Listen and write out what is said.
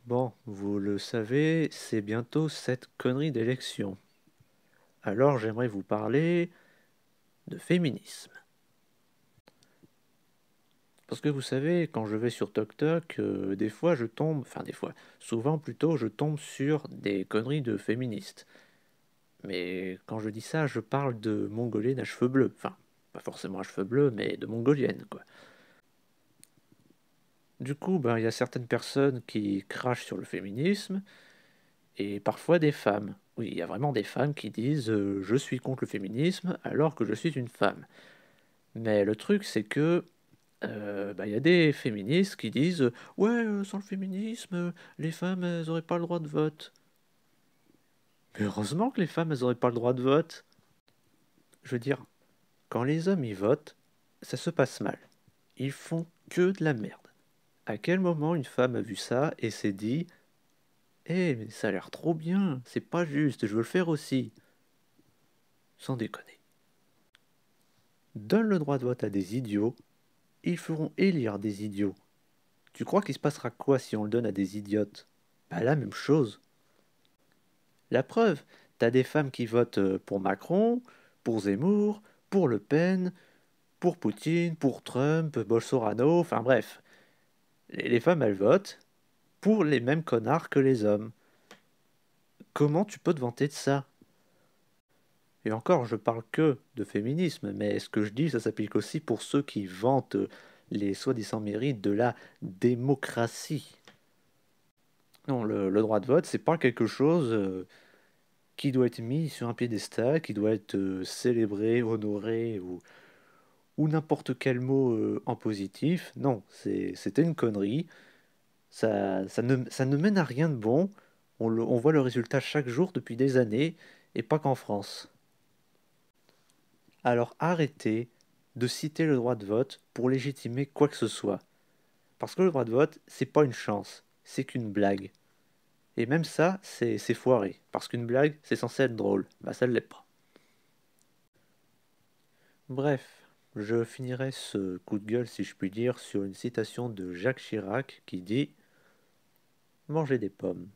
Bon, vous le savez, c'est bientôt cette connerie d'élection. Alors j'aimerais vous parler de féminisme. Parce que vous savez, quand je vais sur TokTok, des fois je tombe, enfin des fois, souvent plutôt, je tombe sur des conneries de féministes. Mais quand je dis ça, je parle de mongoliennes à cheveux bleus. Enfin, pas forcément à cheveux bleus, mais de mongoliennes, quoi. Du coup, ben, il y a certaines personnes qui crachent sur le féminisme, et parfois des femmes. Oui, il y a vraiment des femmes qui disent je suis contre le féminisme alors que je suis une femme. Mais le truc, c'est que bah, il y a des féministes qui disent ouais, sans le féminisme, les femmes, elles n'auraient pas le droit de vote. Mais heureusement que les femmes, elles n'auraient pas le droit de vote. Je veux dire, quand les hommes y votent, ça se passe mal. Ils font que de la merde. À quel moment une femme a vu ça et s'est dit eh, mais ça a l'air trop bien, c'est pas juste, je veux le faire aussi. Sans déconner. Donne le droit de vote à des idiots, ils feront élire des idiots. Tu crois qu'il se passera quoi si on le donne à des idiotes? Bah la même chose. La preuve, t'as des femmes qui votent pour Macron, pour Zemmour, pour Le Pen, pour Poutine, pour Trump, Bolsonaro, enfin bref. Les femmes, elles votent pour les mêmes connards que les hommes. Comment tu peux te vanter de ça? Et encore, je parle que de féminisme, mais ce que je dis, ça s'applique aussi pour ceux qui vantent les soi-disant mérites de la démocratie. Non, le droit de vote, c'est pas quelque chose qui doit être mis sur un piédestal, qui doit être célébré, honoré ou n'importe quel mot en positif. Non, c'était une connerie. Ça ne mène à rien de bon. On voit le résultat chaque jour depuis des années, et pas qu'en France. Alors arrêtez de citer le droit de vote pour légitimer quoi que ce soit. Parce que le droit de vote, c'est pas une chance, c'est qu'une blague. Et même ça, c'est foiré. Parce qu'une blague, c'est censé être drôle. Bah ça ne l'est pas. Bref, je finirai ce coup de gueule, si je puis dire, sur une citation de Jacques Chirac qui dit « Mangez des pommes ».